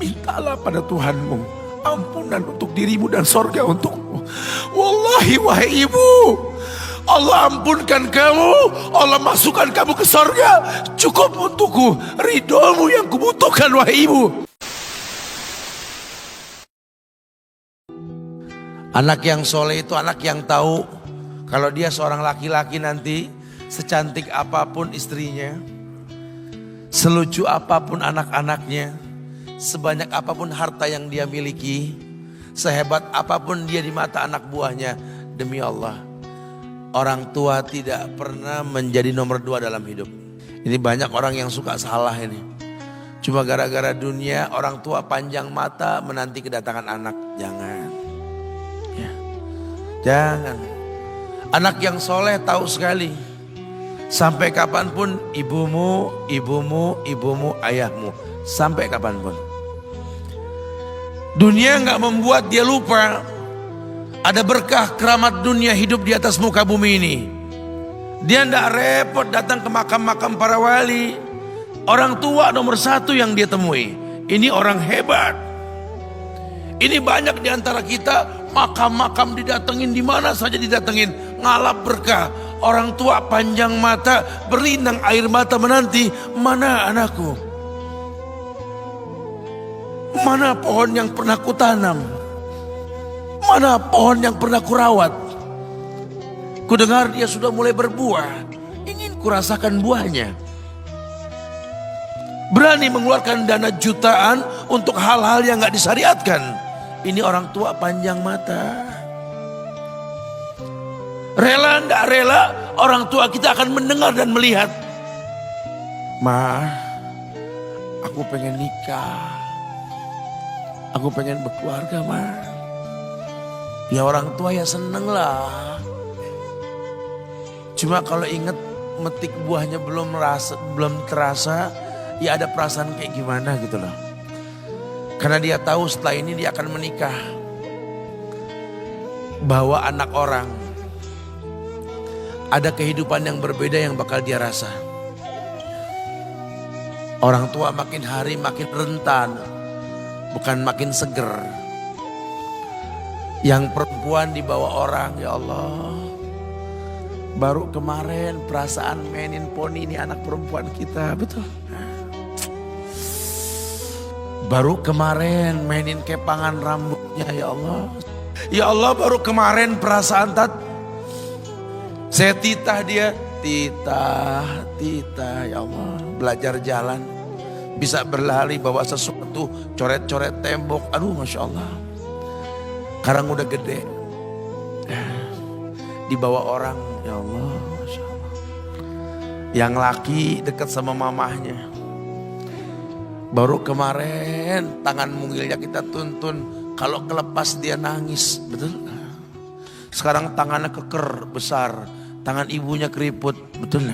mintalah pada Tuhanmu ampunan untuk dirimu dan sorga untukmu. Wallahi wahai ibu, Allah ampunkan kamu, Allah masukkan kamu ke sorga, cukup untukku ridhomu yang kubutuhkan wahai ibu. Anak yang soleh itu anak yang tahu kalau dia seorang laki-laki nanti, secantik apapun istrinya, selucu apapun anak-anaknya, sebanyak apapun harta yang dia miliki, sehebat apapun dia di mata anak buahnya, demi Allah, orang tua tidak pernah menjadi nomor 2 dalam hidup. Ini banyak orang yang suka salah ini. Cuma gara-gara dunia, orang tua panjang mata menanti kedatangan anak. Jangan. Ya. Jangan. Anak yang soleh tahu sekali, sampai kapanpun ibumu, ayahmu. Sampai kapanpun. Dunia gak membuat dia lupa ada berkah keramat dunia hidup di atas muka bumi ini. Dia gak repot datang ke makam-makam para wali. Orang tua nomor 1 yang dia temui. Ini orang hebat. Ini banyak di antara kita, makam-makam didatengin, di mana saja didatengin, ngalap berkah. Orang tua panjang mata, berlinang air mata menanti, mana anakku? Mana pohon yang pernah kutanam? Mana pohon yang pernah kurawat? Kudengar dia sudah mulai berbuah, ingin kurasakan buahnya. Berani mengeluarkan dana jutaan untuk hal-hal yang gak disyariatkan. Ini orang tua panjang mata. Rela gak rela, orang tua kita akan mendengar dan melihat. Ma, aku pengen nikah. Aku pengen berkeluarga, Ma. Ya orang tua ya seneng lah. Cuma kalau inget metik buahnya belum terasa, ya ada perasaan kayak gimana gitu loh. Karena dia tahu setelah ini dia akan menikah. Bahwa anak orang ada kehidupan yang berbeda yang bakal dia rasa. Orang tua makin hari makin rentan, bukan makin seger. Yang perempuan dibawa orang, ya Allah. Baru kemarin perasaan mainin poni ini anak perempuan kita, betul. Baru kemarin mainin kepangan rambutnya, ya Allah. Ya Allah, baru kemarin perasaan saya titah dia. Titah, ya Allah. Belajar jalan, bisa berlari bawa sesuatu, coret-coret tembok. Aduh, Masya Allah. Sekarang udah gede, dibawa orang, ya Allah, Masya Allah. Yang laki dekat sama mamahnya. Baru kemarin tangan mungilnya kita tuntun, kalau kelepas dia nangis, betul? Sekarang tangannya keker besar, tangan ibunya keriput, betul?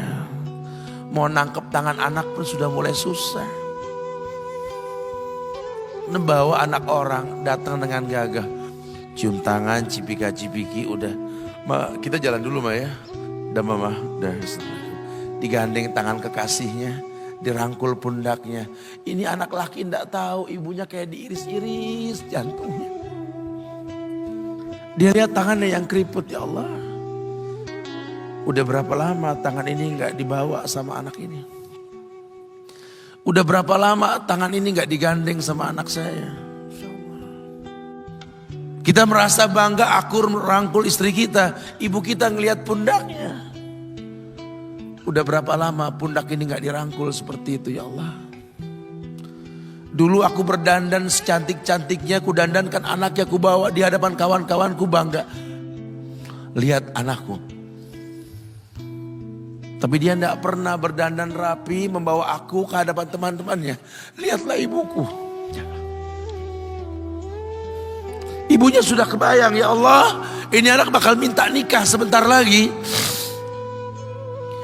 Mau nangkep tangan anak pun sudah mulai susah. Membawa anak orang datang dengan gagah, cium tangan, cipika-cipiki, udah. Ma, kita jalan dulu Ma ya. Udah Mama, udah. Digandeng tangan kekasihnya, dirangkul pundaknya. Ini anak laki ndak tahu ibunya kayak diiris-iris jantungnya. Dia lihat tangannya yang keriput, ya Allah. Udah berapa lama tangan ini nggak dibawa sama anak ini? Udah berapa lama tangan ini nggak digandeng sama anak saya? Kita merasa bangga akur merangkul istri kita, ibu kita ngelihat pundaknya. Udah berapa lama pundak ini gak dirangkul seperti itu, ya Allah. Dulu aku berdandan secantik-cantiknya, ku dandankan anaknya, ku bawa di hadapan kawan-kawanku bangga. Lihat anakku. Tapi dia gak pernah berdandan rapi membawa aku ke hadapan teman-temannya. Lihatlah ibuku. Ibunya sudah kebayang, ya Allah, ini anak bakal minta nikah sebentar lagi.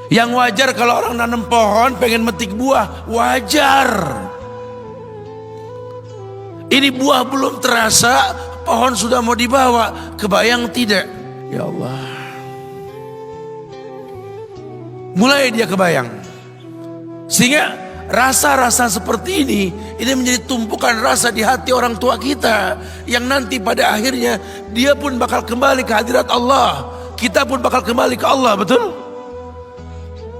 Yang wajar kalau orang nanam pohon pengen metik buah, wajar. Ini buah belum terasa, pohon sudah mau dibawa, kebayang tidak? Ya Allah. Mulai dia kebayang. Sehingga rasa-rasa seperti ini menjadi tumpukan rasa di hati orang tua kita, yang nanti pada akhirnya dia pun bakal kembali ke hadirat Allah, kita pun bakal kembali ke Allah, betul?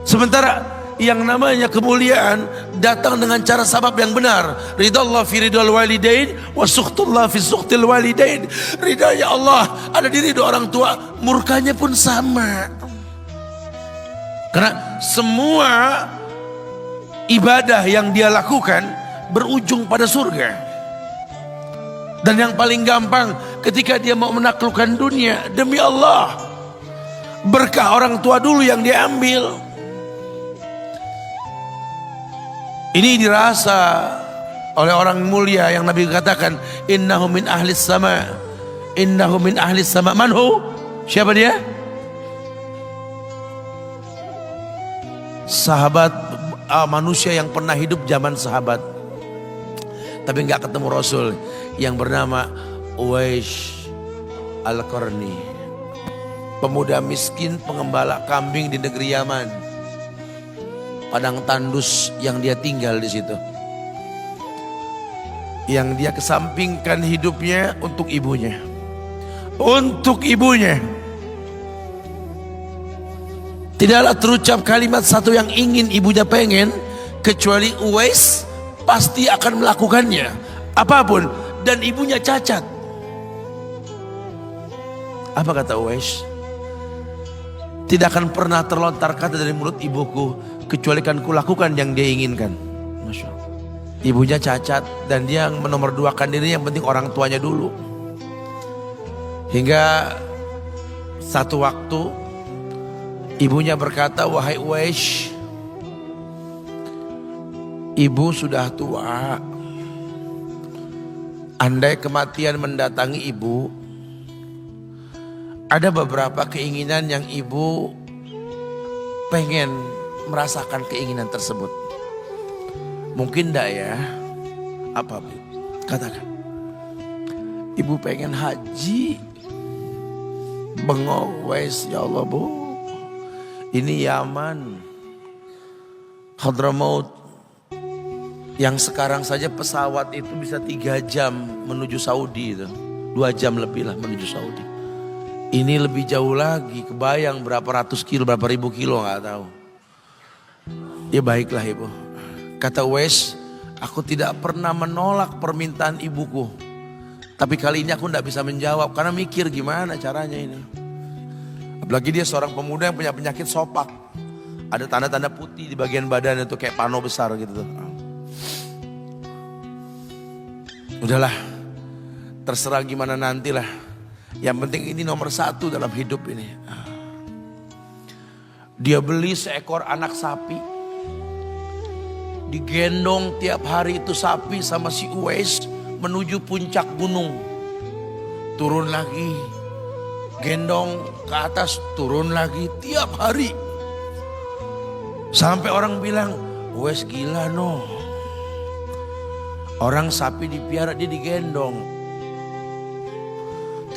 Sementara yang namanya kemuliaan datang dengan cara sabab yang benar. Ridallah fi ridal walidain wa sukhtullah fi sukhtil walidain. Ridanya Allah ada di ridho orang tua, murkanya pun sama. Karena semua ibadah yang dia lakukan berujung pada surga. Dan yang paling gampang ketika dia mau menaklukkan dunia, demi Allah, berkah orang tua dulu yang dia ambil. Ini dirasa oleh orang mulia yang Nabi katakan, innahu min ahlis sama, innahu min ahlis sama. Manhu? Siapa dia? Sahabat manusia yang pernah hidup zaman sahabat, tapi nggak ketemu Rasul, yang bernama Uwais Al-Qarni, pemuda miskin pengembala kambing di negeri Yaman. Padang tandus yang dia tinggal di situ, yang dia kesampingkan hidupnya untuk ibunya, untuk ibunya. Tidaklah terucap kalimat satu yang ingin ibunya pengen, kecuali Uwais pasti akan melakukannya, apapun, dan ibunya cacat. Apa kata Uwais? Tidak akan pernah terlontar kata dari mulut ibuku kecuali kan kulakukan yang dia inginkan. Masya Allah. Ibunya cacat dan dia menomorduakan diri, yang penting orang tuanya dulu. Hingga satu waktu ibunya berkata, wahai Uwais, ibu sudah tua. Andai kematian mendatangi ibu, ada beberapa keinginan yang ibu pengen merasakan keinginan tersebut. Mungkin enggak ya? Apa Bu? Katakan. Ibu pengen haji. Bengong, Wais, ya Allah Bu. Ini Yaman, Hadramaut, yang sekarang saja pesawat itu bisa 3 jam menuju Saudi itu. 2 jam lebih lah menuju Saudi. Ini lebih jauh lagi, kebayang berapa ratus kilo, berapa ribu kilo nggak tahu. Ya baiklah ibu. Kata Uwais, aku tidak pernah menolak permintaan ibuku. Tapi kali ini aku tidak bisa menjawab karena mikir gimana caranya ini. Apalagi dia seorang pemuda yang punya penyakit sopak. Ada tanda-tanda putih di bagian badan itu kayak pano besar gitu tuh. Udahlah, terserah gimana nantilah. Yang penting ini nomor 1 dalam hidup ini. Dia beli seekor anak sapi. Digendong tiap hari itu sapi sama si Uwais menuju puncak gunung. Turun lagi. Gendong ke atas, turun lagi tiap hari. Sampai orang bilang, Uwais gila no. Orang sapi dipiara, dia digendong.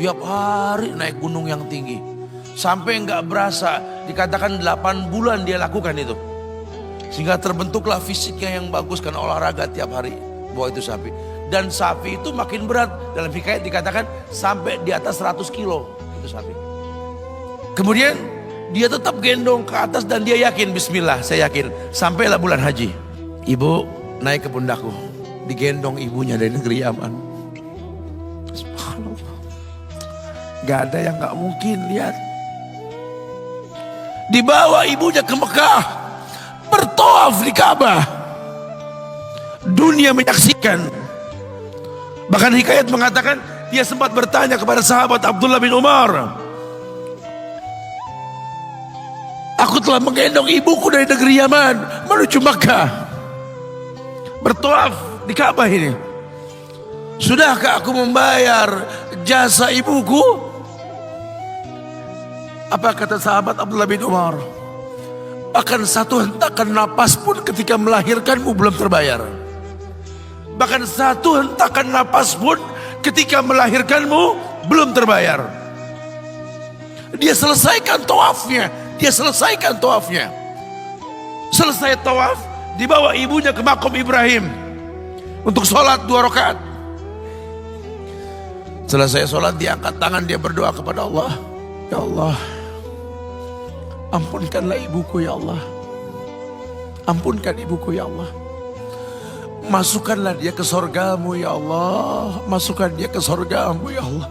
Tiap hari naik gunung yang tinggi. Sampai nggak berasa, dikatakan 8 bulan dia lakukan itu. Sehingga terbentuklah fisiknya yang bagus karena olahraga tiap hari. Bawa itu sapi. Dan sapi itu makin berat. Dalam hikayat dikatakan sampai di atas 100 kilo itu sapi. Kemudian dia tetap gendong ke atas dan dia yakin, bismillah saya yakin. Sampailah bulan haji. Ibu naik ke pundakku. Digendong ibunya dari negeri Yaman. Subhanallah. Gak ada yang gak mungkin, lihat. Dibawa ibunya ke Mekah, bertawaf di Ka'bah. Dunia menyaksikan. Bahkan hikayat mengatakan dia sempat bertanya kepada sahabat Abdullah bin Umar, aku telah menggendong ibuku dari negeri Yaman menuju Mekah, bertawaf di Ka'bah ini. Sudahkah aku membayar jasa ibuku? Apa kata sahabat Abdullah bin Umar? Bahkan satu hentakan napas pun ketika melahirkanmu belum terbayar. Bahkan satu hentakan napas pun ketika melahirkanmu belum terbayar. Dia selesaikan tawafnya. Dia selesaikan tawafnya. Selesai tawaf, dibawa ibunya ke makom Ibrahim untuk sholat 2 rakaat. Selesai sholat diangkat tangan, dia berdoa kepada Allah, ya Allah, ampunkanlah ibuku ya Allah, ampunkan ibuku ya Allah, masukkanlah dia ke surgamu ya Allah, masukkan dia ke surgamu ya Allah.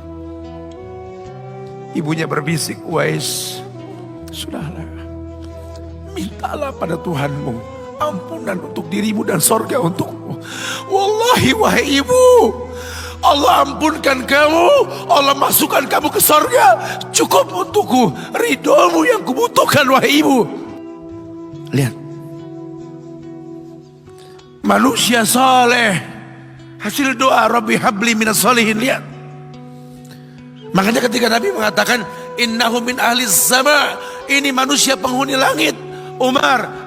Ibunya berbisik, Uwais, sudahlah, mintalah pada Tuhanmu ampunan untuk dirimu dan surga untukmu. Wallahi wahai ibu, Allah ampunkan kamu, Allah masukkan kamu ke surga, cukup untukku, ridhomu yang kubutuhkan wahai ibu. Lihat, manusia saleh, hasil doa Rabbi habli minas solihin. Lihat, makanya ketika Nabi mengatakan innahu min ahli sama, ini manusia penghuni langit, Umar,